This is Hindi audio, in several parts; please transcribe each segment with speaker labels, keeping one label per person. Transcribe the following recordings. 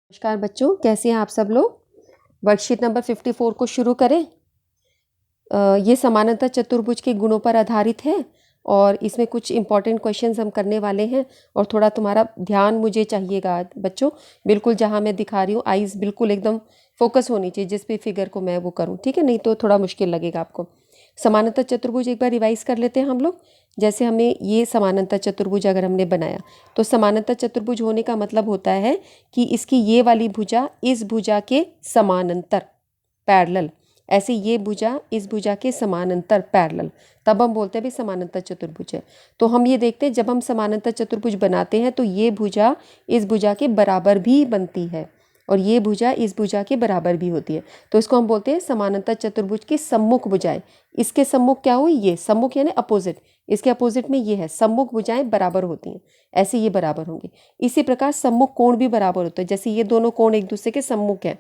Speaker 1: नमस्कार बच्चों, कैसे हैं आप सब लोग। वर्कशीट नंबर 54 को शुरू करें। ये समानता चतुर्भुज के गुणों पर आधारित है और इसमें कुछ इंपॉर्टेंट क्वेश्चंस हम करने वाले हैं और थोड़ा तुम्हारा ध्यान मुझे चाहिएगा आज बच्चों। बिल्कुल जहाँ मैं दिखा रही हूँ आईज बिल्कुल एकदम फोकस होनी चाहिए जिस भी फिगर को मैं वो करूँ, ठीक है, नहीं तो थोड़ा मुश्किल लगेगा आपको। समानता चतुर्भुज एक बार रिवाइज कर लेते हैं हम लोग। जैसे हमें ये समानता चतुर्भुज अगर हमने बनाया तो समानता चतुर्भुज होने का मतलब होता है कि इसकी ये वाली भुजा इस भुजा के समानांतर पैरेलल, ऐसे ये भुजा इस भुजा के समानांतर पैरेलल, तब हम बोलते हैं भी समानता चतुर्भुज है। तो हम ये देखते हैं जब हम समानता चतुर्भुज बनाते हैं तो ये भुजा इस भुजा के बराबर भी बनती है और ये भुजा इस भुजा के बराबर भी होती है। तो इसको हम बोलते हैं समानता चतुर्भुज की सम्मुख भुजाएं। इसके सम्मुख क्या हुई, ये सम्मुख यानी अपोजिट, इसके अपोजिट में ये है, सम्मुख भुजाएं बराबर होती हैं, ऐसे ये बराबर होंगी। इसी प्रकार सम्मुख कोण भी बराबर होते हैं, जैसे ये दोनों कोण एक दूसरे के सम्मुख हैं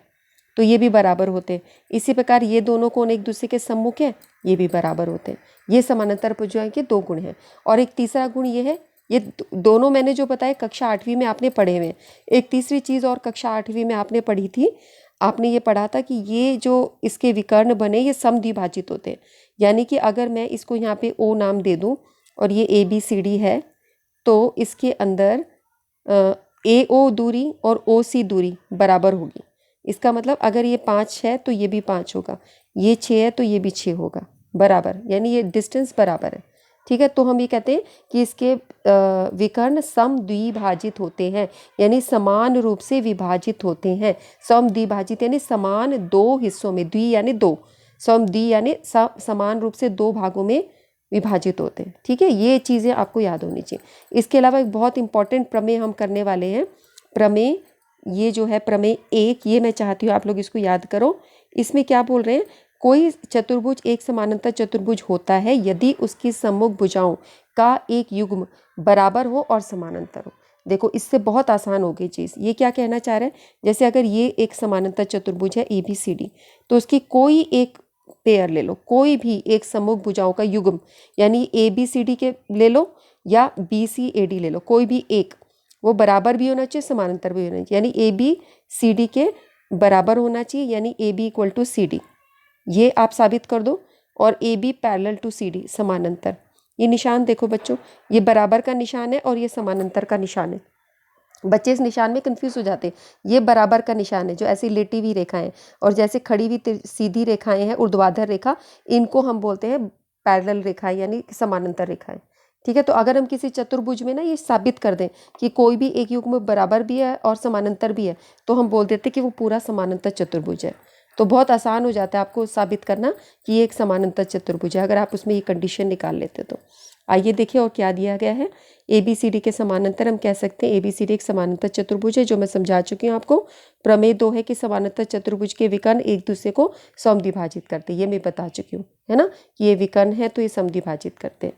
Speaker 1: तो ये भी बराबर होते हैं। इसी प्रकार ये दोनों कोण एक दूसरे के सम्मुख हैं, ये भी बराबर होते हैं। ये समानांतर भुजाएं के दो गुण हैं। और एक तीसरा गुण ये है, ये दोनों मैंने जो बताया कक्षा 8वीं में आपने पढ़े हुए हैं। एक तीसरी चीज़ और कक्षा 8वीं में आपने पढ़ी थी, आपने ये पढ़ा था कि ये जो इसके विकर्ण बने ये समद्विभाजित होते हैं। यानी कि अगर मैं इसको यहाँ पे ओ नाम दे दूँ और ये ABCD है तो इसके अंदर AO दूरी और OC दूरी बराबर होगी। इसका मतलब अगर ये 5 है तो ये भी 5 होगा, ये 6 है तो ये भी 6 होगा, बराबर, यानी ये डिस्टेंस बराबर है, ठीक है। तो हम ये कहते हैं कि इसके विकर्ण समद्विभाजित होते हैं, यानी समान रूप से विभाजित होते हैं। समद्विभाजित यानी समान दो हिस्सों में, द्वि यानी दो, समद्वि यानी समान रूप से दो भागों में विभाजित होते हैं, ठीक है। ये चीज़ें आपको याद होनी चाहिए। इसके अलावा एक बहुत इंपॉर्टेंट प्रमेय हम करने वाले हैं। प्रमेय ये जो है प्रमेय 1, ये मैं चाहती हूँ आप लोग इसको याद करो। इसमें क्या बोल रहे हैं, कोई चतुर्भुज एक समानांतर चतुर्भुज होता है यदि उसकी सम्मुख भुजाओं का एक युग्म बराबर हो और समानांतर हो। देखो इससे बहुत आसान हो गई चीज़। ये क्या कहना चाह रहे हैं, जैसे अगर ये एक समानांतर चतुर्भुज है ABCD तो उसकी कोई एक पेयर ले लो, कोई भी एक सम्मुख भुजाओं का युग्म, यानी ABCD के ले लो या BCAD ले लो, कोई भी एक, वो बराबर भी होना चाहिए समानांतर भी होना चाहिए, यानी ABCD के बराबर होना चाहिए, यानी AB = CD, ये आप साबित कर दो। और AB = CD समानांतर, ये निशान देखो बच्चों, ये बराबर का निशान है और ये समानांतर का निशान है। बच्चे इस निशान में कंफ्यूज हो जाते हैं। ये बराबर का निशान है जो ऐसी लेटी हुई रेखाएं और जैसे खड़ी हुई सीधी रेखाएं हैं ऊर्ध्वाधर रेखा, इनको हम बोलते हैं पैरेलल रेखाएं यानी समानांतर रेखाएं, ठीक है। तो अगर हम किसी चतुर्भुज में ना ये साबित कर दें कि कोई भी एक युग्म बराबर भी है और समानांतर भी है तो हम बोल देते कि वो पूरा समानांतर चतुर्भुज है। तो बहुत आसान हो जाता है आपको साबित करना कि ये एक समानांतर चतुर्भुज है अगर आप उसमें ये कंडीशन निकाल लेते तो। आइए देखिए और क्या दिया गया है। ABCD के समानांतर हम कह सकते हैं ABCD एक समानांतर चतुर्भुज है, जो मैं समझा चुकी हूँ आपको। प्रमेय 2 है कि समानांतर चतुर्भुज के विकर्ण एक दूसरे को समद्विभाजित करते हैं, ये मैं बता चुकी हूँ, है ना, कि ये विकर्ण है तो ये समद्विभाजित करते हैं,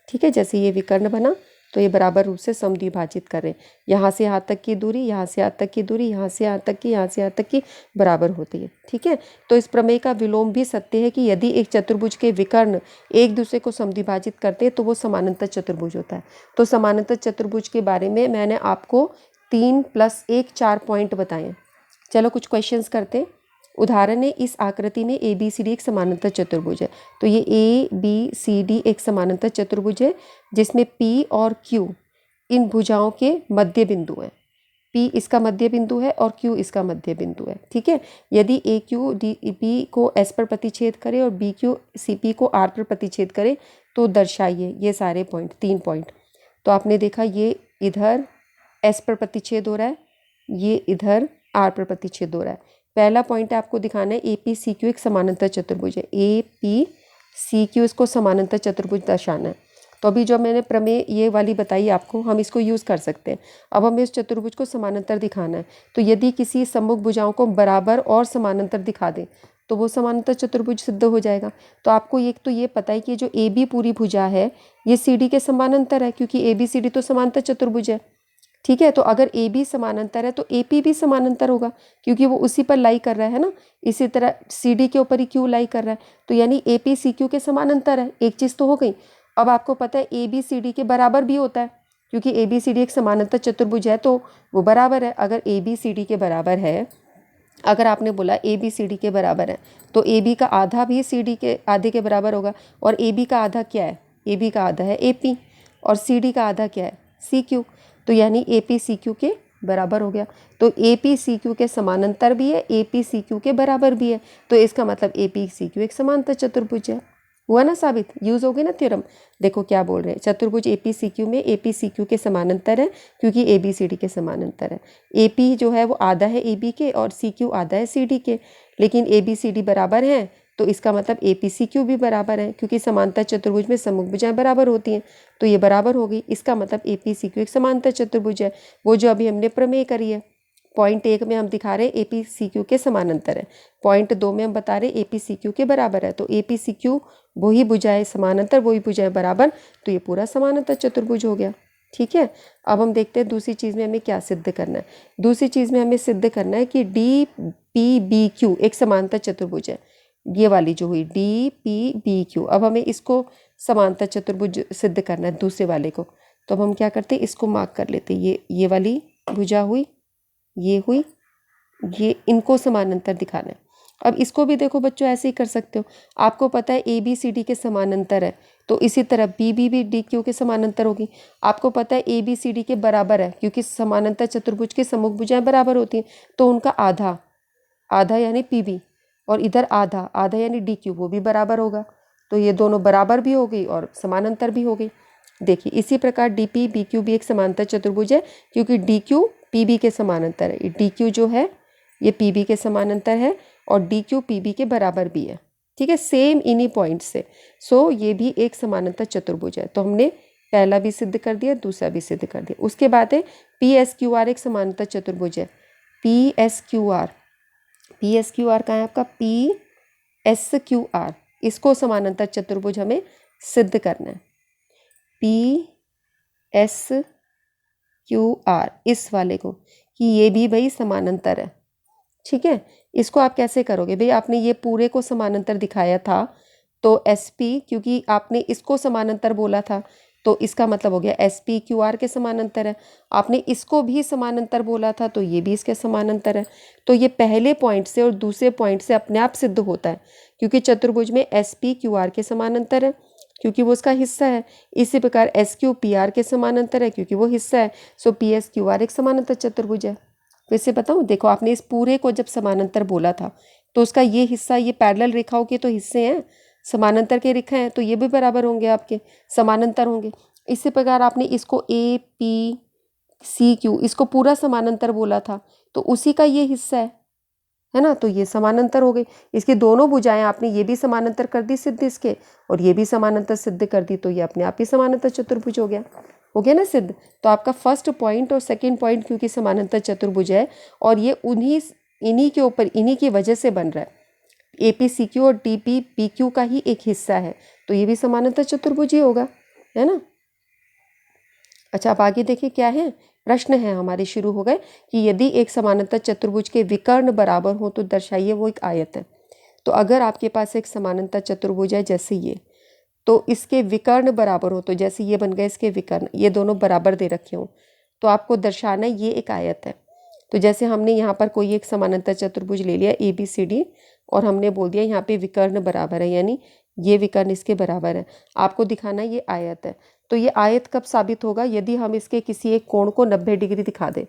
Speaker 1: ठीक है। जैसे ये विकर्ण बना तो ये बराबर रूप से समद्विभाजित करें। यहाँ से यहाँ तक की दूरी, यहाँ से यहाँ तक की दूरी, यहाँ से यहाँ तक की, यहाँ से यहाँ तक की बराबर होती है, ठीक है। तो इस प्रमेय का विलोम भी सत्य है कि यदि एक चतुर्भुज के विकर्ण एक दूसरे को समद्विभाजित करते हैं तो वो समानांतर चतुर्भुज होता है। तो समानांतर चतुर्भुज के बारे में मैंने आपको 3+1 4 पॉइंट बताए हैं। चलो कुछ क्वेश्चंस करते हैं। उदाहरण है, इस आकृति में ABCD एक समानांतर चतुर्भुज है। तो ये ABCD एक समानांतर चतुर्भुज है जिसमें P और Q इन भुजाओं के मध्य बिंदु हैं। P इसका मध्य बिंदु है और Q इसका मध्य बिंदु है, ठीक है। यदि AQ DP को S पर प्रतिच्छेद करे और BQ CP को R पर प्रतिच्छेद करे तो दर्शाइए ये सारे पॉइंट, 3 पॉइंट। तो आपने देखा ये इधर S पर प्रतिच्छेद हो रहा है, ये इधर R पर प्रतिच्छेद हो रहा है। पहला पॉइंट आपको दिखाना है APCQ एक समानांतर चतुर्भुज है। APCQ इसको समानांतर चतुर्भुज दर्शाना है। तो अभी जो मैंने प्रमेय ये वाली बताई आपको, हम इसको यूज़ कर सकते हैं। अब हमें इस चतुर्भुज को समानांतर दिखाना है। तो यदि किसी सम्मुख भुजाओं को बराबर और समानांतर दिखा दें तो वो समानांतर चतुर्भुज सिद्ध हो जाएगा। तो आपको एक तो ये पता है कि जो AB पूरी भुजा है ये CD के समानांतर है, क्योंकि ABCD तो समांतर चतुर्भुज है, ठीक है। तो अगर AB समानांतर है तो AP भी समानांतर होगा क्योंकि वो उसी पर लाई कर रहा है ना। इसी तरह CD के ऊपर ही Q लाई कर रहा है, तो यानी AP CQ के समानांतर है। एक चीज़ तो हो गई। अब आपको पता है AB CD के बराबर भी होता है, क्योंकि ए बी सी डी एक समानांतर चतुर्भुज है तो वो बराबर है। अगर ए बी सी डी के बराबर है, अगर आपने बोला ए बी सी डी के बराबर है तो ए बी का आधा भी सी डी के आधे के बराबर होगा। और ए बी का आधा क्या है? ए बी का आधा है ए पी, और सी डी का आधा क्या है? C Q. तो यानी ए पी सी क्यू के बराबर हो गया। तो ए पी सी क्यू के समानांतर भी है, ए पी सी क्यू के बराबर भी है। तो इसका मतलब ए पी सी क्यू एक समांतर चतुर्भुज है। हुआ ना साबित? यूज हो गई ना थ्योरम। देखो क्या बोल रहे हैं, चतुर्भुज ए पी सी क्यू में ए पी सी क्यू के समानांतर है क्योंकि ए बी सी डी के समानांतर है। ए पी जो है वो आधा है ए बी के और सी क्यू आधा है सी डी के, लेकिन ए बी सी डी बराबर है तो इसका मतलब ए पी सी क्यू भी बराबर है, क्योंकि समांतर चतुर्भुज में सम्मुख भुजाएं बराबर होती हैं। तो ये बराबर होगी। इसका मतलब ए पी सी क्यू एक समांतर चतुर्भुज है, वो जो अभी हमने प्रमेय करी है। पॉइंट 1 में हम दिखा रहे हैं ए पी सी क्यू के समानांतर है, पॉइंट 2 में हम बता रहे हैं ए पी सी क्यू के बराबर है। तो ए पी सी क्यू वही भुजाएं समानांतर, वही भुजाएं बराबर, तो ये पूरा समानांतर चतुर्भुज हो गया। ठीक है। अब हम देखते हैं दूसरी चीज़ में हमें क्या सिद्ध करना है। दूसरी चीज़ में हमें सिद्ध करना है कि डी पी बी क्यू एक समांतर चतुर्भुज है। ये वाली जो हुई डी पी बी क्यू, अब हमें इसको समांतर चतुर्भुज सिद्ध करना है दूसरे वाले को। तो अब हम क्या करते हैं, इसको मार्क कर लेते हैं। ये वाली भुजा हुई, ये हुई, ये इनको समानांतर दिखाना है। अब इसको भी देखो बच्चों ऐसे ही कर सकते हो। आपको पता है ए बी सी डी के समानांतर है, तो इसी तरह बी बी भी डी क्यू के समानांतर होगी। आपको पता है ए बी सी डी के बराबर है, क्योंकि समानांतर चतुर्भुज के सम्मुख भुजाएं बराबर होती हैं, तो उनका आधा आधा यानी पी बी, और इधर आधा आधा यानी डी क्यू, वो भी बराबर होगा। तो ये दोनों बराबर भी हो गई और समानांतर भी हो गई। देखिए इसी प्रकार डी पी बी क्यू भी एक समांतर चतुर्भुज है, क्योंकि डी क्यू पी बी के समानांतर है। डी क्यू जो है ये पी बी के समानांतर है और डी क्यू पी बी के बराबर भी है। ठीक है, सेम इन्हीं पॉइंट से। सो ये भी एक समानांतर चतुर्भुज है। तो हमने पहला भी सिद्ध कर दिया, दूसरा भी सिद्ध कर दिया। उसके बाद है पी एस क्यू आर एक समानांतर चतुर्भुज है। P S Q R, P S Q R कहाँ है आपका? पी एस क्यू आर, इसको समानांतर चतुर्भुज हमें सिद्ध करना है। पी एस क्यू आर, इस वाले को, कि ये भी भाई समानांतर है। ठीक है, इसको आप कैसे करोगे भाई? आपने ये पूरे को समानांतर दिखाया था, तो एस पी, क्योंकि आपने इसको समानांतर बोला था तो इसका मतलब हो गया एस पी क्यू आर के समानांतर है। आपने इसको भी समानांतर बोला था तो ये भी इसके समानांतर है। तो ये पहले पॉइंट से और दूसरे पॉइंट से अपने आप सिद्ध होता है, क्योंकि चतुर्भुज में एस पी क्यू आर के समानांतर है क्योंकि वो उसका हिस्सा है। इसी प्रकार एस क्यू पी आर के समानांतर है क्योंकि वो हिस्सा है। सो पी एस क्यू आर एक समानांतर चतुर्भुज है। फिर से बताऊँ, देखो आपने इस पूरे को जब समानांतर बोला था तो उसका ये हिस्सा, ये पैरेलल रेखाओं के तो हिस्से हैं, समानांतर के रेखा हैं, तो ये भी बराबर होंगे, आपके समानांतर होंगे। इसी प्रकार आपने इसको ए पी सी क्यू, इसको पूरा समानांतर बोला था तो उसी का ये हिस्सा है ना, तो ये समानांतर हो गई। इसकी दोनों भुजाएं आपने ये भी समानांतर कर दी सिद्ध इसके, और ये भी समानांतर सिद्ध कर दी, तो ये अपने आप ही समानांतर चतुर्भुज हो गया ना सिद्ध। तो आपका फर्स्ट पॉइंट और सेकंड पॉइंट क्योंकि समानांतर चतुर्भुज है और ये इन्हीं के ऊपर, इन्हीं की वजह से बन रहा है। ए पी सी क्यू और डी पी पी क्यू का ही एक हिस्सा है, तो ये भी समानांतर चतुर्भुज ही होगा, है ना। अच्छा, अब आगे देखिए क्या है, प्रश्न है हमारे शुरू हो गए कि यदि एक समानांतर चतुर्भुज के विकर्ण बराबर हो तो दर्शाइए वो एक आयत है। तो अगर आपके पास एक समानांतर चतुर्भुज है जैसे ये, तो इसके विकर्ण बराबर हो, तो जैसे ये बन गए इसके विकर्ण, ये दोनों बराबर दे रखे हों, तो आपको दर्शाना ये एक आयत है। तो जैसे हमने यहाँ पर कोई एक समानांतर चतुर्भुज ले लिया ए बी सी डी और हमने बोल दिया यहाँ पे विकर्ण बराबर है, यानी ये विकर्ण इसके बराबर है। आपको दिखाना ये आयत है। तो ये आयत कब साबित होगा? यदि हम इसके किसी एक कोण को 90 डिग्री दिखा दें।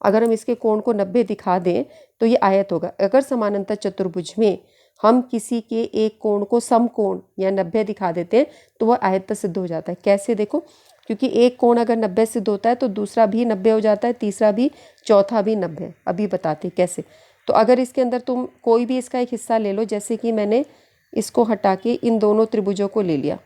Speaker 1: अगर हम इसके कोण को 90 दिखा दें तो ये आयत होगा। अगर समानांतर चतुर्भुज में हम किसी के एक कोण को समकोण या 90 दिखा देते हैं तो वह आयत सिद्ध हो जाता है। कैसे? देखो, क्योंकि एक कोण अगर 90 सिद्ध होता है तो दूसरा भी 90 हो जाता है, तीसरा भी, चौथा भी 90। अभी बताते कैसे। तो अगर इसके अंदर तुम कोई भी इसका एक हिस्सा ले लो, जैसे कि मैंने इसको हटा के इन दोनों त्रिभुजों को ले लिया,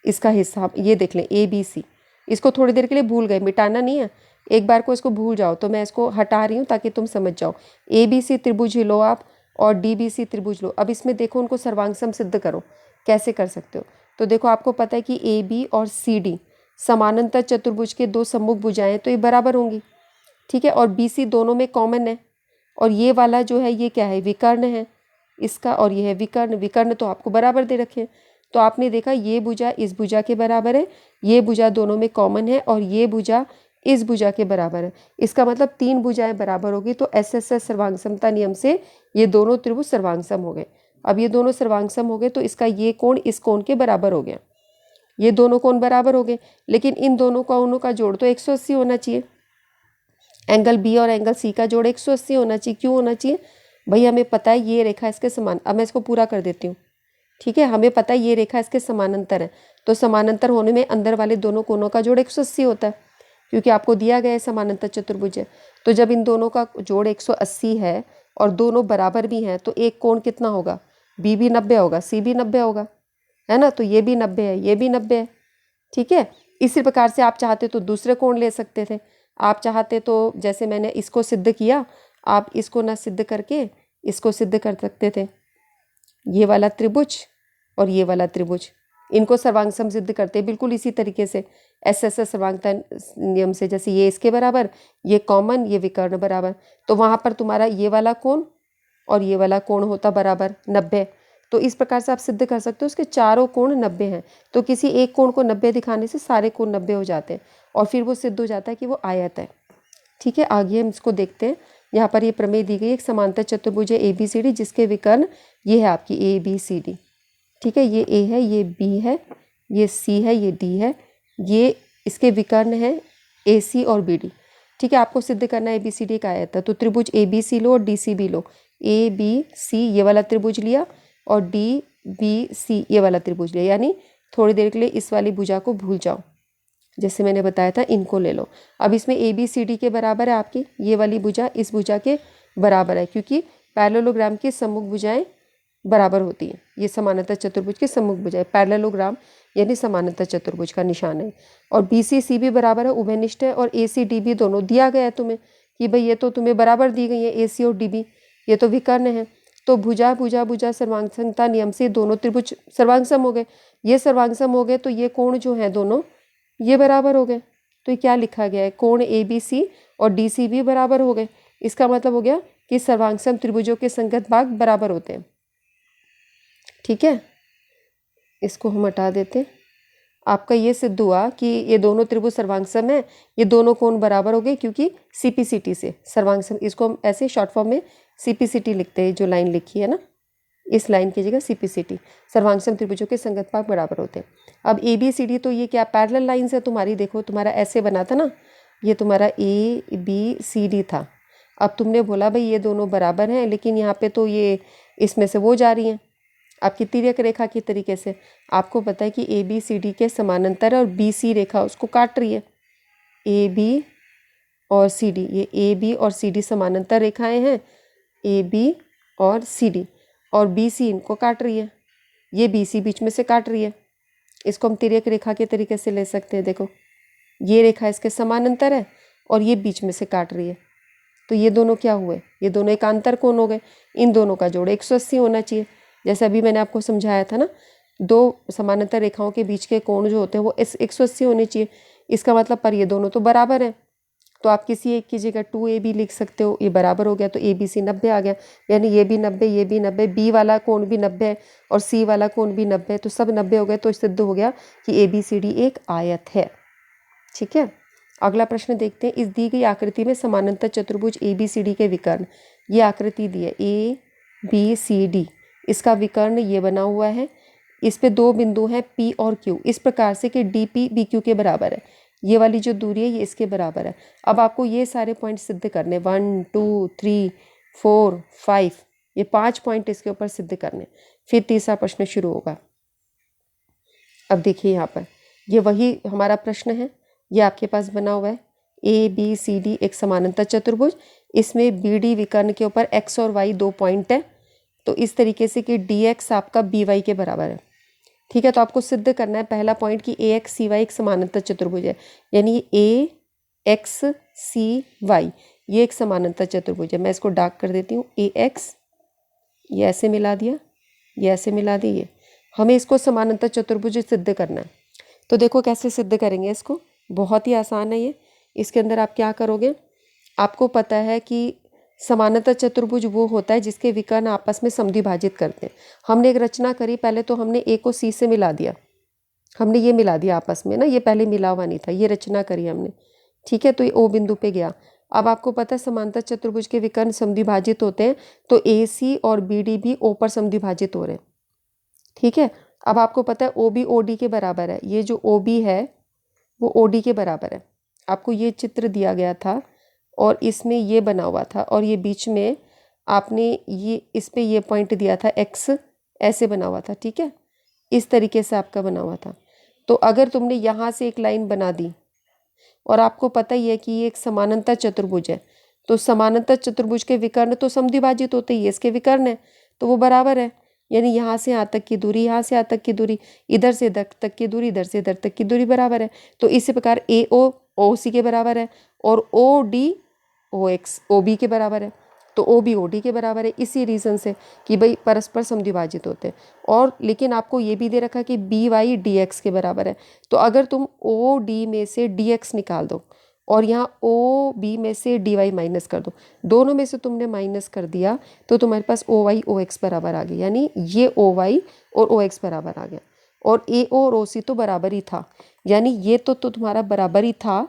Speaker 1: इसका हिस्सा ये देख लें ए बी सी, इसको थोड़ी देर के लिए भूल गए, मिटाना नहीं है, एक बार को इसको भूल जाओ। तो मैं इसको हटा रही हूँ ताकि तुम समझ जाओ। ए बी सी त्रिभुज लो आप और डी बी सी त्रिभुज लो। अब इसमें देखो उनको सर्वांग सम सिद्ध करो, कैसे कर सकते हो। तो देखो आपको पता है कि ए बी और सी डी समानांतर चतुर्भुज के दो सम्मुख भुजाएं, तो ये बराबर होंगी। ठीक है, और बी सी दोनों में कॉमन है, और ये वाला जो है ये क्या है? विकर्ण है इसका, और ये है विकर्ण। विकर्ण तो आपको बराबर दे रखे हैं, तो आपने देखा ये भुजा इस भुजा के बराबर है, ये भुजा दोनों में कॉमन है और ये भुजा इस भुजा के बराबर है। इसका मतलब 3 भुजाएं बराबर होगी, तो एस सर्वांग समता नियम से ये दोनों त्रिभुज सर्वांग सम हो गए। अब ये दोनों सर्वांग सम हो गए तो इसका ये कोण इस कोण के बराबर हो गया, ये दोनों कोण बराबर हो गए। लेकिन इन दोनों कोणों का जोड़ तो 180 होना चाहिए। एंगल बी और एंगल सी का जोड़ 180 होना चाहिए। क्यों होना चाहिए भाई? हमें पता है ये रेखा इसके समान, अब मैं इसको पूरा कर देती हूँ। ठीक है, हमें पता है ये रेखा इसके समानांतर है, तो समानांतर होने में अंदर वाले दोनों कोणों का जोड़ 180 होता है, क्योंकि आपको दिया गया है समानांतर चतुर्भुज है। तो जब इन दोनों का जोड़ 180 है और दोनों बराबर भी हैं, तो एक कोण कितना होगा? बी भी 90 होगा, सी भी 90 होगा, है ना? तो ये भी 90 है, ये भी 90 है। ठीक है, इसी प्रकार से आप चाहते तो दूसरे कोण ले सकते थे। आप चाहते तो जैसे मैंने इसको सिद्ध किया, आप इसको ना सिद्ध करके इसको सिद्ध कर सकते थे। ये वाला त्रिभुज और ये वाला त्रिभुज, इनको सर्वांग सम सिद्ध करते हैं बिल्कुल इसी तरीके से, एस सर्वांगता नियम से। जैसे ये इसके बराबर, ये कॉमन, ये विकर्ण बराबर, तो वहाँ पर तुम्हारा ये वाला कोण और ये वाला कोण होता बराबर 90। तो इस प्रकार से आप सिद्ध कर सकते हो उसके चारों कोण 90 हैं। तो किसी एक कोण को 90 दिखाने से सारे कोण 90 हो जाते हैं और फिर वो सिद्ध हो जाता है कि वो आयत है। ठीक है, आगे हम इसको देखते हैं। यहाँ पर ये प्रमेय दी गई, एक समांतर चतुर्भुज है ABCD जिसके विकर्ण ये है आपकी ABCD। ठीक है, ये A है, ये B है, ये C है, ये D है, ये इसके विकर्ण है AC और BD। ठीक है, आपको सिद्ध करना है ABCD का आयत है, तो त्रिभुज ABC लो और DCB लो। ABC ये वाला त्रिभुज लिया और DBC ये वाला त्रिभुज लिया, यानी थोड़ी देर के लिए इस वाली भुजा को भूल जाओ, जैसे मैंने बताया था इनको ले लो। अब इसमें ABCD के बराबर है आपकी ये वाली भुजा इस भुजा के बराबर है, क्योंकि पैरेललोग्राम की सम्मुख भुजाएं बराबर होती हैं। ये समानांतर चतुर्भुज की सम्मुख भुजाएं, पैरेललोग्राम यानी समानांतर चतुर्भुज का निशान है। और BCC भी बराबर है, उभयनिष्ठ है, और ACDB दोनों दिया गया है तुम्हें कि भाई ये तो तुम्हें बराबर दी गई है AC और DB, ये तो विकर्ण है। तो भुजा भुजा भुजा सर्वांग समता नियम से दोनों त्रिभुज सर्वांग सम हो गए। ये सर्वांग सम हो गए तो ये कोण जो है दोनों ये बराबर हो गए। तो ये क्या लिखा गया है? कोण ABC और DCB बराबर हो गए। इसका मतलब हो गया कि सर्वांग सम त्रिभुजों के संगत भाग बराबर होते हैं। ठीक है, इसको हम हटा देते हैं। आपका ये सिद्ध हुआ कि ये दोनों त्रिभुज सर्वांग सम है, ये दोनों कोण बराबर हो गए, क्योंकि CPCT से सर्वांग सम, इसको हम ऐसे शॉर्ट फॉर्म में CPCT लिखते हैं, जो लाइन लिखी है ना, इस लाइन की जगह CPCT, सर्वांग सम त्रिभुजों के संगत भाग बराबर होते हैं। अब ABCD तो ये क्या पैरेलल लाइंस है तुम्हारी, देखो तुम्हारा ऐसे बना था ना, ये तुम्हारा ABCD था। अब तुमने बोला भाई ये दोनों बराबर हैं, लेकिन यहाँ पे तो ये इसमें से वो जा रही हैं आपकी तिर्यक रेखा की तरीके से। आपको पता है कि ABCD के समानांतर है और BC रेखा उसको काट रही है। AB और CD, ये AB और CD समानांतर रेखाएं हैं, AB और CD, और BC इनको काट रही है, ये BC बीच में से काट रही है। इसको हम तिर्यक रेखा के तरीके से ले सकते हैं। देखो ये रेखा इसके समानांतर है और ये बीच में से काट रही है, तो ये दोनों क्या हुए? ये दोनों एकांतर कोण हो गए। इन दोनों का जोड़ 180 होना चाहिए। जैसे अभी मैंने आपको समझाया था ना, दो समानांतर रेखाओं के बीच के कोण जो होते हैं वो 180 होने चाहिए। इसका मतलब पर ये दोनों तो बराबर हैं, तो आप किसी एक की जगह 2AB लिख सकते हो, ये बराबर हो गया, तो ABC 90 आ गया, यानी ये भी 90, ये भी 90, B वाला कोण भी 90 है और C वाला कोण भी 90 है, तो सब 90 हो गए। तो सिद्ध हो गया कि ABCD एक आयत है। ठीक है, अगला प्रश्न देखते हैं। इस दी गई आकृति में समानांतर चतुर्भुज ABCD के विकर्ण, ये आकृति दी है ABCD, इसका विकर्ण ये बना हुआ है। इस पे दो बिंदु हैं P और Q, इस प्रकार से कि DP BQ के बराबर है। ये वाली जो दूरी है ये इसके बराबर है। अब आपको ये सारे पॉइंट सिद्ध करने, 1 2 3 4 5, ये 5 पॉइंट इसके ऊपर सिद्ध करने, फिर तीसरा प्रश्न शुरू होगा। अब देखिए यहाँ पर ये वही हमारा प्रश्न है, ये आपके पास बना हुआ है। ABCD एक समानांतर चतुर्भुज, इसमें BD विकर्ण के ऊपर X और Y 2 पॉइंट है, तो इस तरीके से कि DX आपका BY के बराबर है। ठीक है, तो आपको सिद्ध करना है पहला पॉइंट कि AXCY एक समानांतर चतुर्भुज है, यानी AXCY ये एक समानांतर चतुर्भुज है। मैं इसको डार्क कर देती हूँ। AX ये ऐसे मिला दिया, ये ऐसे मिला दी, ये हमें इसको समानांतर चतुर्भुज सिद्ध करना है। तो देखो कैसे सिद्ध करेंगे इसको, बहुत ही आसान है ये। इसके अंदर आप क्या करोगे, आपको पता है कि समानांतर चतुर्भुज वो होता है जिसके विकर्ण आपस में समद्विभाजित करते हैं। हमने एक रचना करी, पहले तो हमने ए को सी से मिला दिया, हमने ये मिला दिया आपस में ना, ये पहले मिला हुआ नहीं था, ये रचना करी हमने, ठीक है। तो ये ओ बिंदु पे गया। अब आपको पता है समांतर चतुर्भुज के विकर्ण समद्विभाजित होते हैं, तो ए सी और बी डी भी ओ पर समद्विभाजित हो रहे हैं, ठीक है। अब आपको पता है ओ बी ओ डी के बराबर है, ये जो ओ बी है वो ओ डी के बराबर है। आपको ये चित्र दिया गया था और इसमें ये बना हुआ था, और ये बीच में आपने ये इस पे ये पॉइंट दिया था एक्स, ऐसे बना हुआ था, ठीक है। इस तरीके से आपका बना हुआ था। तो अगर तुमने यहाँ से एक लाइन बना दी और आपको पता ही है कि ये एक समानांतर चतुर्भुज है, तो समानांतर चतुर्भुज के विकर्ण तो समद्विभाजित होते ही है, इसके विकर्ण है तो वो बराबर है। यानी यहाँ से यहाँ तक की दूरी, यहाँ से यहाँ तक की दूरी, इधर से इधर तक की दूरी, इधर से इधर तक की दूरी बराबर है। तो इसी प्रकार ए ओ सी के बराबर है और O D O X O B के बराबर है, तो ओ बी ओ डी के बराबर है, इसी रीज़न से कि भाई परस्पर समद्विभाजित होते हैं। और लेकिन आपको ये भी दे रखा कि बी वाई डी एक्स के बराबर है, तो अगर तुम ओ डी में से डी एक्स निकाल दो और यहाँ ओ बी में से डी वाई माइनस कर दो, दोनों में से तुमने माइनस कर दिया तो तुम्हारे पास ओ वाई ओ एक्स बराबर आ गया, यानी ये ओ वाई और ओ एक्स बराबर आ गया। और ए ओ और ओ सी तो बराबर ही था, यानी ये तो तुम्हारा बराबर ही था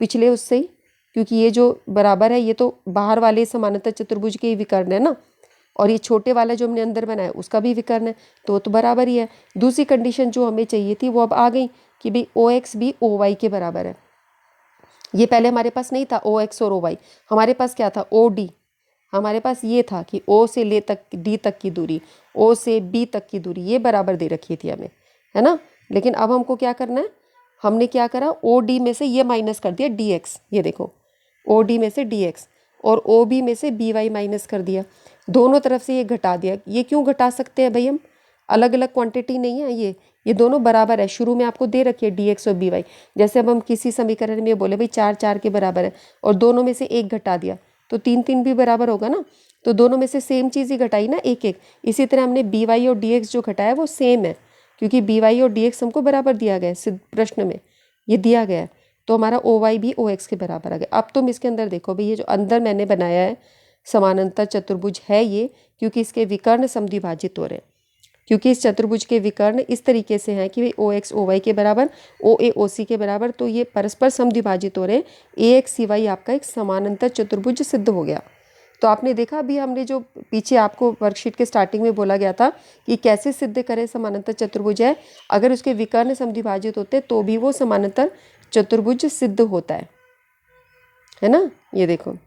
Speaker 1: पिछले उससे ही, क्योंकि ये जो बराबर है ये तो बाहर वाले समानांतर चतुर्भुज के ही विकर्ण है ना, और ये छोटे वाला जो हमने अंदर बनाया उसका भी विकर्ण है, तो बराबर ही है। दूसरी कंडीशन जो हमें चाहिए थी वो अब आ गई कि भाई ओ एक्स भी ओ वाई के बराबर है। ये पहले हमारे पास नहीं था ओ एक्स और ओ वाई, हमारे पास क्या था ओ डी। हमारे पास ये था कि ओ से ले तक डी तक की दूरी, ओ से बी तक की दूरी ये बराबर दे रखी थी हमें, है ना। लेकिन अब हमको क्या करना है, हमने क्या करा, ओ डी में से ये माइनस कर दिया डी एक्स, ये देखो ओ डी में से डी एक्स, और ओ बी में से बी वाई माइनस कर दिया, दोनों तरफ से ये घटा दिया। ये क्यों घटा सकते हैं भाई हम, अलग अलग क्वांटिटी नहीं है ये दोनों बराबर है, शुरू में आपको दे रखी है डी एक्स और बी वाई। जैसे अब हम किसी समीकरण में बोले भाई 4 4 के बराबर है और दोनों में से एक घटा दिया तो 3 3 भी बराबर होगा ना, तो दोनों में से सेम चीज़ ही घटाई ना एक एक। इसी तरह हमने बी वाई और डी एक्स जो घटाया वो सेम है, क्योंकि बी वाई और डी एक्स हमको बराबर दिया गया है, सिद्ध प्रश्न में ये दिया गया है, तो हमारा ओ वाई भी ओ एक्स के बराबर आ गया। अब तुम इसके अंदर देखो भाई, ये जो अंदर मैंने बनाया है समानांतर चतुर्भुज है ये, क्योंकि इसके विकर्ण समद्विभाजित हो रहे हैं, क्योंकि इस चतुर्भुज के विकर्ण इस तरीके से हैं कि भाई ओ एक्स ओ वाई के बराबर, ओ ए ओ सी के बराबर, तो ये परस्पर समद्विभाजित हो रहे हैं। ए एक्स सी वाई आपका एक समानांतर चतुर्भुज सिद्ध हो गया। तो आपने देखा अभी हमने जो पीछे आपको वर्कशीट के स्टार्टिंग में बोला गया था कि कैसे सिद्ध करें समानांतर चतुर्भुज है, अगर उसके विकर्ण समद्विभाजित होते तो भी वो समानांतर चतुर्भुज सिद्ध होता है ना। ये देखो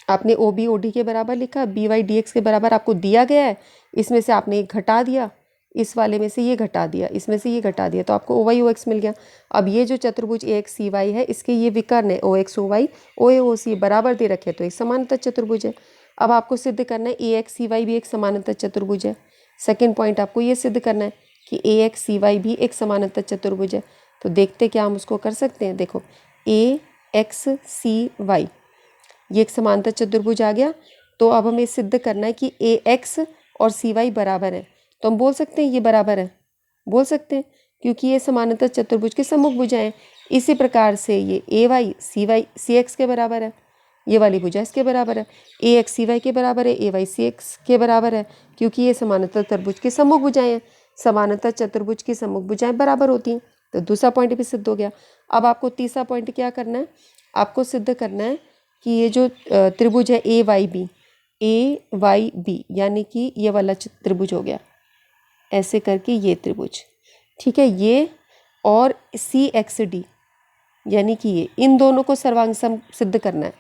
Speaker 1: आपने ओ बी ओ डी के बराबर लिखा, बी वाई डी एक्स के बराबर आपको दिया गया है, इसमें से आपने एक घटा दिया, इस वाले में से ये घटा दिया, इसमें से ये घटा दिया, तो आपको ओ वाई ओ एक्स मिल गया। अब ये जो चतुर्भुज ए एक्स सी वाई है इसके ये विकर्ण है ओ एक्स ओ वाई, ओ ए ओ सी बराबर दे रखे, तो एक समानांतर चतुर्भुज है। अब आपको सिद्ध करना है ए एक्स सी वाई भी एक समानांतर चतुर्भुज है। सेकेंड पॉइंट आपको ये सिद्ध करना है कि ए एक्स सी वाई भी एक समानांतर चतुर्भुज है। तो देखते क्या हम उसको कर सकते हैं। देखो ए एक्स सी वाई ये एक समांतर चतुर्भुज आ गया, तो अब हमें सिद्ध करना है कि ए एक्स और सी वाई बराबर है, तो हम बोल सकते हैं ये बराबर है, बोल सकते हैं, क्योंकि ये समांतर चतुर्भुज के सम्मुख भुजाएं हैं। इसी प्रकार से ये ए वाई सी एक्स के बराबर है, ये वाली भुजा इसके बराबर है, ए एक्स सी वाई के बराबर है, ए वाई सी एक्स के बराबर है, क्योंकि ये समांतर चतुर्भुज के सम्मुख भुजाएं हैं। समांतर चतुर्भुज की सम्मुख भुजाएं बराबर होती हैं, तो दूसरा पॉइंट भी सिद्ध हो गया। अब आपको तीसरा पॉइंट क्या करना है, आपको सिद्ध करना है कि ये जो त्रिभुज है ए वाई बी यानी कि ये वाला त्रिभुज हो गया, ऐसे करके ये त्रिभुज, ठीक है, ये और सी एक्स डी यानी कि ये, इन दोनों को सर्वांग सम सिद्ध करना है,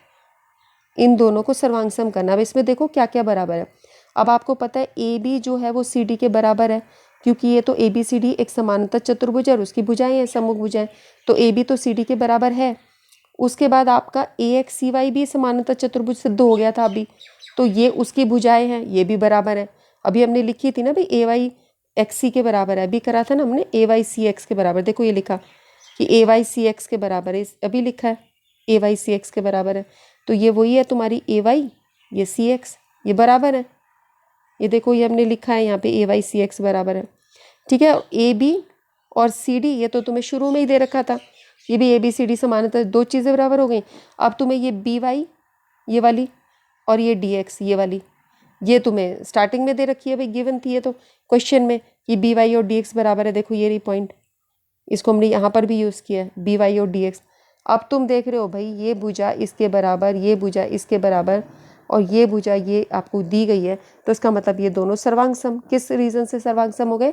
Speaker 1: इन दोनों को सर्वांग सम करना है। अब इसमें देखो क्या क्या बराबर है। अब आपको पता है ए बी जो है वो सी डी के बराबर है, क्योंकि ये तो ए बी सी डी एक समांतर चतुर्भुज है और उसकी भुजाएं हैं सम्मुख भुजाएं, तो ए बी तो सी डी के बराबर है। उसके बाद आपका ए एक्स सी वाई भी समानांतर चतुर्भुज सिद्ध हो गया था अभी, तो ये उसकी भुजाएं हैं, ये भी बराबर है। अभी हमने लिखी थी ना भाई ए वाई एक्स सी के बराबर है, अभी करा था ना हमने ए वाई सी एक्स के बराबर, देखो ये लिखा कि ए वाई सी एक्स के बराबर है, अभी लिखा है ए वाई सी एक्स के बराबर है, तो ये वही है तुम्हारी ए वाई, ये सी एक्स, ये बराबर है, ये देखो ये हमने लिखा है यहाँ पे ए वाई सी एक्स बराबर है, ठीक है। ए बी और सी डी ये तो तुम्हें शुरू में ही दे रखा था, ये भी ए बी सी डी समानांतर, दो चीज़ें बराबर हो गई। अब तुम्हें ये बी वाई ये वाली, और ये dx ये वाली, ये तुम्हें स्टार्टिंग में दे रखी है भाई, गिवन थी ये तो क्वेश्चन में कि by और dx बराबर है। देखो ये रही पॉइंट, इसको हमने यहाँ पर भी यूज़ किया है, by और dx। अब तुम देख रहे हो भाई ये भुजा इसके बराबर, ये भुजा इसके बराबर, और ये भुजा ये आपको दी गई है, तो इसका मतलब ये दोनों सर्वांग सम। किस रीज़न से सर्वांग सम हो गए?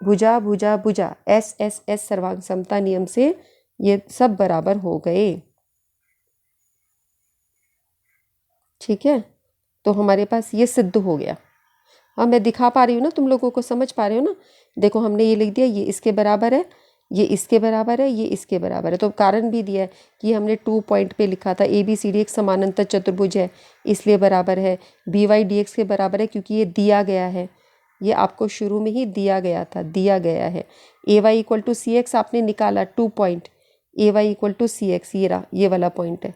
Speaker 1: भुजा भुजा भुजा, एस एस एस सर्वांग समता नियम से ये सब बराबर हो गए। ठीक है, तो हमारे पास ये सिद्ध हो गया। हाँ, मैं दिखा पा रही हूँ ना, तुम लोगों को समझ पा रहे हो ना? देखो हमने ये लिख दिया, ये इसके बराबर है, ये इसके बराबर है, ये इसके बराबर है। तो कारण भी दिया है कि हमने 2 पॉइंट पे लिखा था ए बी सी डी एक समानांतर चतुर्भुज है, इसलिए बराबर है। बी वाई डी एक्स के बराबर है क्योंकि ये दिया गया है, ये आपको शुरू में ही दिया गया था, दिया गया है। A Y equal to C X आपने निकाला 2 point, A Y equal to C X, ये रहा, ये वाला पॉइंट है,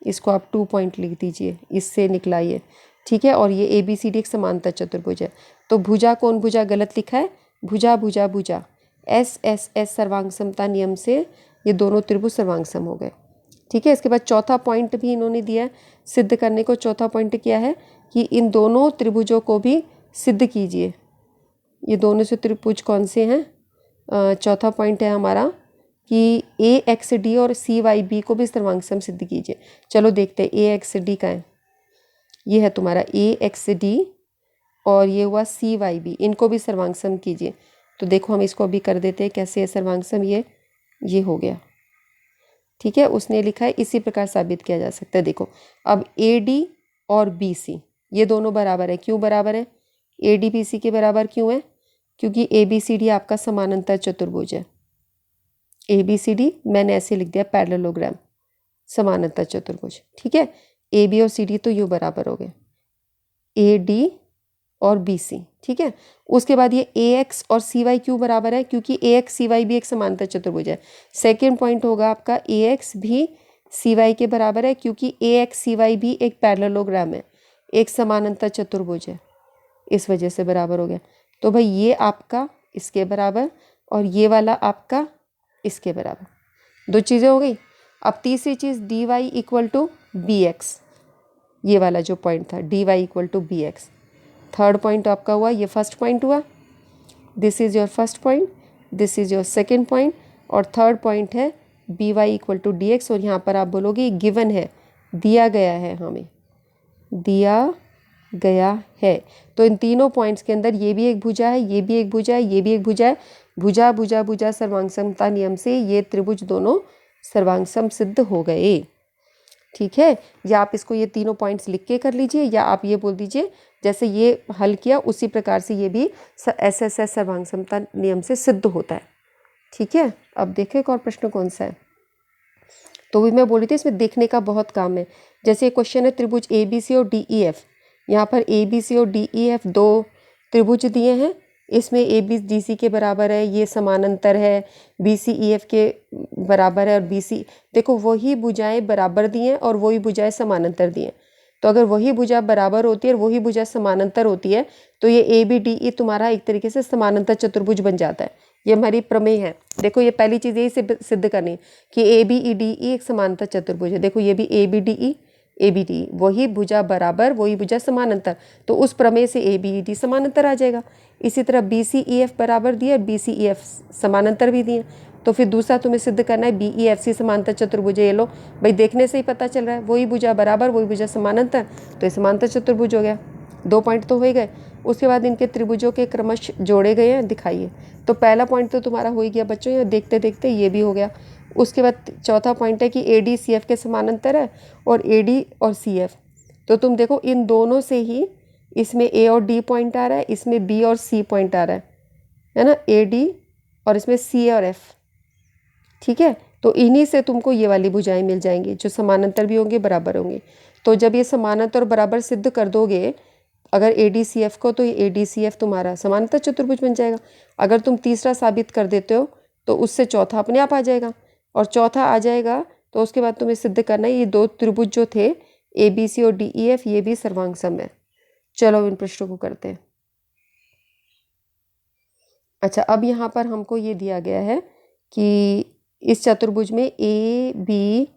Speaker 1: इसको आप 2 पॉइंट लिख दीजिए, इससे निकला ये। ठीक है, और ये ए बी सी डी एक समांतर चतुर्भुज है। तो भुजा कौन भुजा गलत लिखा है, भुजा भुजा भुजा, एस एस एस सर्वांग समता नियम से ये दोनों त्रिभुज सर्वांग सम हो गए। ठीक है, इसके बाद चौथा पॉइंट भी इन्होंने दिया है सिद्ध करने को। चौथा पॉइंट क्या है कि इन दोनों त्रिभुजों को भी सिद्ध कीजिए। ये दोनों से त्रिभुज कौन से हैं? चौथा पॉइंट है हमारा कि ए एक्स डी और सी वाई बी को भी सर्वांग सम सिद्ध कीजिए। चलो देखते हैं ए एक्स डी का है, ये है तुम्हारा ए एक्स डी और ये हुआ सी वाई बी, इनको भी सर्वांग सम कीजिए। तो देखो हम इसको अभी कर देते हैं कैसे है सर्वांग सम, ये हो गया। ठीक है, उसने लिखा है इसी प्रकार साबित किया जा सकता है। देखो अब ए डी और बी सी ये दोनों बराबर है। क्यों बराबर है? ए डी बी सी के बराबर क्यों है? क्योंकि ए बी सी डी आपका समानांतर चतुर्भुज है। ए बी सी डी मैंने ऐसे लिख दिया पैरेललोग्राम, समानांतर चतुर्भुज। ठीक है, ए बी और सी डी तो यू बराबर हो गए, ए डी और बी सी। ठीक है, उसके बाद ये ए एक्स और सी वाई क्यों बराबर है? क्योंकि ए एक्स सी वाई भी एक समांतर चतुर्भुज है। सेकेंड पॉइंट होगा आपका ए एक्स भी सी वाई के बराबर है क्योंकि ए एक्स सी वाई भी एक पैरेललोग्राम है, एक समानांतर चतुर्भुज है, इस वजह से बराबर हो गया। तो भाई ये आपका इसके बराबर और ये वाला आपका इसके बराबर, दो चीज़ें हो गई। अब तीसरी चीज़ D Y equal to B X, ये वाला जो पॉइंट था D Y equal to B X, third point आपका हुआ, ये फर्स्ट पॉइंट हुआ, this is your first point, this is your second point, और थर्ड पॉइंट है B Y equal to D X. और यहाँ पर आप बोलोगे गिवन है, दिया गया है, हमें दिया गया है। तो इन तीनों पॉइंट्स के अंदर ये भी एक भुजा है, ये भी एक भुजा है, ये भी एक भुजा है। भुजा भुजा भुजा सर्वांग समता नियम से ये त्रिभुज दोनों सर्वांग सम सिद्ध हो गए। ठीक है, या आप इसको ये तीनों पॉइंट्स लिख के कर लीजिए, या आप ये बोल दीजिए जैसे ये हल किया उसी प्रकार से ये भी एस एस एस सर्वांग समता नियम से सिद्ध होता है। ठीक है, अब देखें एक और प्रश्न कौन सा है। तो भी मैं बोल रही थी इसमें देखने का बहुत काम है। जैसे क्वेश्चन है त्रिभुज ए बी सी और डी ई एफ, यहाँ पर ए बी सी और डी ई एफ दो त्रिभुज दिए हैं, इसमें ए बी डी सी के बराबर है, ये समानांतर है, बी सी ई एफ के बराबर है, और बी सी, देखो वही भुजाएं बराबर दी हैं और वही भुजाएं समानांतर दी हैं। तो अगर वही भुजा बराबर होती है और वही भुजा समानांतर होती है तो ये ए बी डी ई तुम्हारा एक तरीके से समानांतर चतुर्भुज बन जाता है। ये हमारी प्रमेय है। देखो ये पहली चीज़ यही सिद्ध करनी है कि A B E D E एक समानांतर चतुर्भुज है। देखो ये भी A B D E, A B D, वही भुजा बराबर वही भुजा समानांतर, तो उस प्रमेय से ए बी डी समानांतर आ जाएगा। इसी तरह बी सी ई एफ बराबर दिए, बी सी ई एफ समानांतर भी दिए, तो फिर दूसरा तुम्हें सिद्ध करना है बी ई एफ सी समांतर चतुर्भुज है। ये लो भाई, देखने से ही पता चल रहा है वही भुजा बराबर वही भुजा समानांतर, तो ये समांतर चतुर्भुज हो गया। 2 पॉइंट तो हो ही गए। उसके बाद इनके त्रिभुजों के क्रमश जोड़े गए हैं, दिखाइए। तो पहला पॉइंट तो तुम्हारा हो ही गया बच्चों, यहाँ देखते देखते ये भी हो गया। उसके बाद चौथा पॉइंट है कि ए डी सी एफ के समानांतर है और ए डी और सी एफ, तो तुम देखो इन दोनों से ही इसमें ए और डी पॉइंट आ रहा है, इसमें बी और सी पॉइंट आ रहा है ना, ए डी और इसमें सी और एफ। ठीक है, तो इन्हीं से तुमको ये वाली भुजाएं मिल जाएंगी जो समानांतर भी होंगे बराबर होंगे। तो जब ये समानांतर और बराबर सिद्ध कर दोगे अगर ए डी सी एफ को, तो ये ए डी सी एफ तुम्हारा समानांतर चतुर्भुज बन जाएगा। अगर तुम तीसरा साबित कर देते हो तो उससे चौथा अपने आप आ जाएगा, और चौथा आ जाएगा तो उसके बाद तुम्हें सिद्ध करना है ये दो त्रिभुज जो थे ए बी सी और डी ई एफ ये भी सर्वांग सम है। चलो इन प्रश्नों को करते हैं। अच्छा, अब यहाँ पर हमको ये दिया गया है कि इस चतुर्भुज में ए बी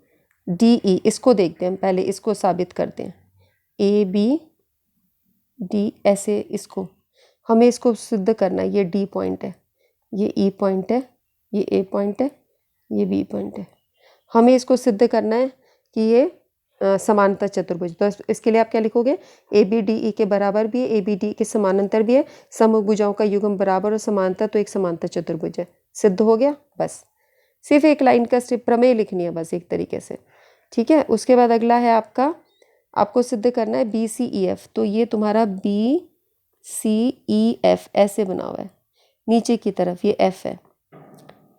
Speaker 1: डी ई, इसको देखते हैं पहले, इसको साबित करते हैं। ए बी डी ऐसे, इसको हमें इसको सिद्ध करना है। ये डी पॉइंट है, ये ई पॉइंट है, ये ए पॉइंट है, ये बी पॉइंट है। हमें इसको सिद्ध करना है कि ये समांतर चतुर्भुज। तो इसके लिए आप क्या लिखोगे, ए बी डी ई के बराबर भी है, ए बी डी के समानांतर भी है, समभुज भुजाओं का युग्म बराबर और समांतर, तो एक समांतर चतुर्भुज है। सिद्ध हो गया। बस सिर्फ एक लाइन का सिर्फ प्रमेय लिखनी है बस, एक तरीके से। ठीक है। उसके बाद अगला है आपका, आपको सिद्ध करना है बी सी ई एफ। तो ये तुम्हारा बी सी ई एफ ऐसे बना हुआ है, नीचे की तरफ ये एफ है,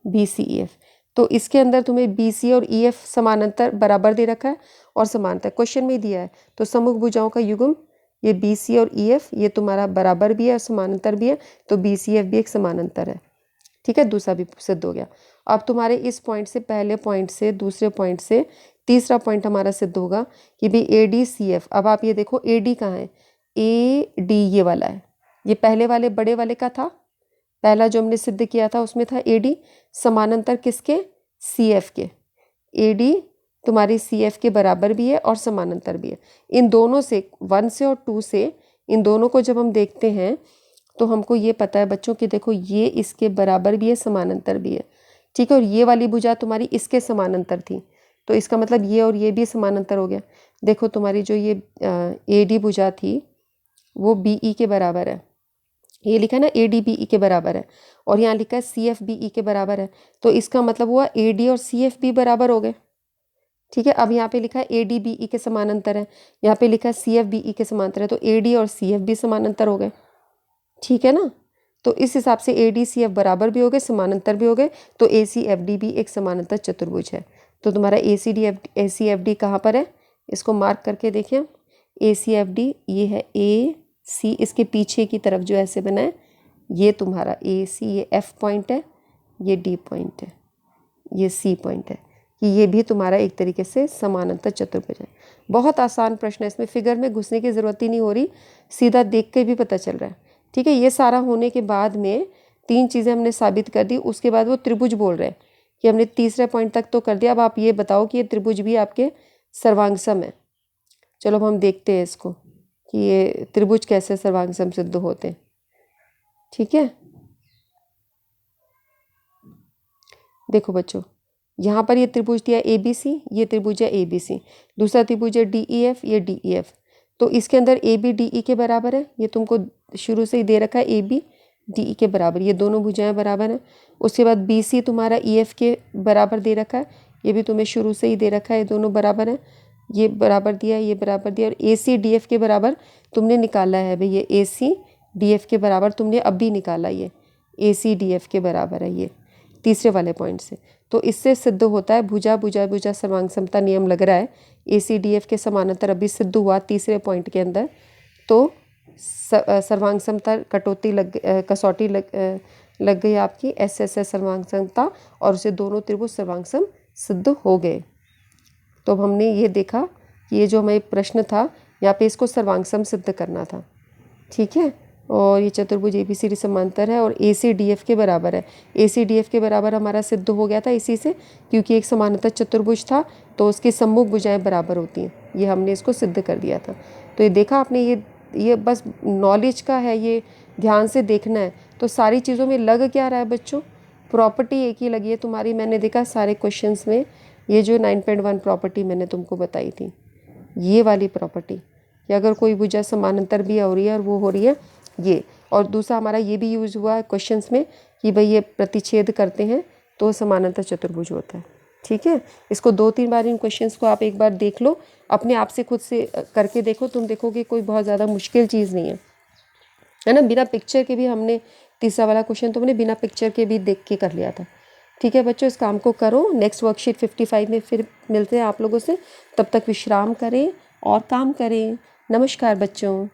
Speaker 1: बी सी ई एफ। तो इसके अंदर तुम्हें बी सी और ई एफ समानांतर बराबर दे रखा है और समांतर क्वेश्चन में दिया है। तो सममुख भुजाओं का युग्म ये बी सी और ई एफ ये तुम्हारा बराबर भी है और समानांतर भी है, तो बी सी एफ भी एक समानांतर है। ठीक है, दूसरा भी सिद्ध हो गया। अब तुम्हारे इस पॉइंट से, पहले पॉइंट से, दूसरे पॉइंट से तीसरा पॉइंट हमारा सिद्ध होगा कि भाई ए डी सी एफ। अब आप ये देखो ए डी कहाँ है, ए डी ये वाला है, ये पहले वाले बड़े वाले का था, पहला जो हमने सिद्ध किया था उसमें था ए डी, समानांतर किसके, सी एफ के। ए डी तुम्हारी सी एफ के बराबर भी है और समानांतर भी है। इन दोनों से, 1 से और 2 से, इन दोनों को जब हम देखते हैं तो हमको ये पता है बच्चों कि देखो ये इसके बराबर भी है, समानांतर भी है। ठीक है, और ये वाली भुजा तुम्हारी इसके समानांतर थी, तो इसका मतलब ये और ये भी समानांतर हो गया। देखो तुम्हारी जो ये ए डी भुजा थी वो बी ई के बराबर है, ये लिखा है ना ए डी बी ई के बराबर है, और यहाँ लिखा है सी एफ बी ई के बराबर है। तो इसका मतलब हुआ ए डी और सी एफ भी बराबर हो गए। ठीक है, अब यहाँ पे लिखा है ए डी बी ई के समानांतर है, यहाँ पे लिखा है सी एफ बी ई के समानांतर है, तो ए डी और सी एफ भी समानांतर हो गए। ठीक है ना, तो इस हिसाब से ए डी सी एफ बराबर भी हो गए, समानांतर भी हो गए, तो ए सी एफ डी भी एक समानांतर चतुर्भुज है। तो तुम्हारा ए सी एफ डी कहाँ पर है, इसको मार्क करके देखें। ए सी एफ डी ये है, ए सी इसके पीछे की तरफ जो ऐसे बना है, ये तुम्हारा ए सी, ये एफ पॉइंट है, ये डी पॉइंट है, ये सी पॉइंट है, कि ये भी तुम्हारा एक तरीके से समानांतर चतुर्भुज है। बहुत आसान प्रश्न है, इसमें फिगर में घुसने की ज़रूरत ही नहीं हो रही, सीधा देख के भी पता चल रहा है। ठीक है, ये सारा होने के बाद में 3 चीज़ें हमने साबित कर दी, उसके बाद वो त्रिभुज बोल रहे हैं कि हमने तीसरे पॉइंट तक तो कर दिया, अब आप ये बताओ कि ये त्रिभुज भी आपके सर्वांगसम है। चलो अब हम देखते हैं इसको कि ये त्रिभुज कैसे सर्वांगसम सिद्ध होते हैं। ठीक है, देखो बच्चों, यहाँ पर ये त्रिभुज दिया ए बी सी, ये त्रिभुज है ए बी सी। दूसरा त्रिभुज है डी ई एफ, ये डी ई एफ। तो इसके अंदर ए बी डी ई के बराबर है, ये तुमको शुरू से ही दे रखा है, ए बी डी ई के बराबर, ये दोनों भुजाएं बराबर हैं। उसके बाद बी सी तुम्हारा ई एफ के बराबर दे रखा है, ये भी तुम्हें शुरू से ही दे रखा है, ये दोनों बराबर हैं, ये बराबर दिया, ये बराबर दिया। और ए सी डी एफ के बराबर तुमने निकाला है भाई, ये ए सी डी एफ के बराबर तुमने अब भी निकाला, ये ए सी डी एफ के बराबर है, ये तीसरे वाले पॉइंट से। तो इससे सिद्ध होता है भुजा भुजा भुजा सर्वांग समता नियम लग रहा है, ए सी डी एफ के समानांतर अभी सिद्ध हुआ तीसरे पॉइंट के अंदर। तो सर्वांग समता कसौटी लग गई आपकी एस एस एस सर्वांग समता, और उसे दोनों त्रिभुज सर्वांगसम सिद्ध हो गए। तो अब हमने ये देखा कि ये जो हमें प्रश्न था यहाँ पे इसको सर्वांगसम सिद्ध करना था। ठीक है, और ये चतुर्भुज ए बी सी डी समांतर है और ए सी डी एफ के बराबर है। ए सी डी एफ के बराबर हमारा सिद्ध हो गया था इसी से, क्योंकि एक समानांतर चतुर्भुज था तो उसकी सम्मुख भुजाएं बराबर होती हैं, ये हमने इसको सिद्ध कर दिया था। तो ये देखा आपने, ये बस नॉलेज का है, ये ध्यान से देखना है। तो सारी चीज़ों में लग क्या रहा है बच्चों, प्रॉपर्टी एक ही लगी है तुम्हारी। मैंने देखा सारे क्वेश्चंस में ये जो 9.1 प्रॉपर्टी मैंने तुमको बताई थी, ये वाली प्रॉपर्टी कि अगर कोई भुजा समानांतर भी हो रही है और वो हो रही है ये, और दूसरा हमारा ये भी यूज़ हुआ है क्वेश्चंस में कि भाई ये प्रतिच्छेद करते हैं तो समानांतर चतुर्भुज होता है। ठीक है, इसको 2-3 बार इन क्वेश्चंस को आप एक बार देख लो, अपने आप से खुद से करके देखो, तुम देखोगे कोई बहुत ज़्यादा मुश्किल चीज़ नहीं है ना। बिना पिक्चर के भी हमने तीसरा वाला क्वेश्चन तो हमने बिना पिक्चर के भी देख के कर लिया था। ठीक है बच्चों, इस काम को करो। नेक्स्ट वर्कशीट 55 में फिर मिलते हैं आप लोगों से, तब तक विश्राम करें और काम करें। नमस्कार बच्चों।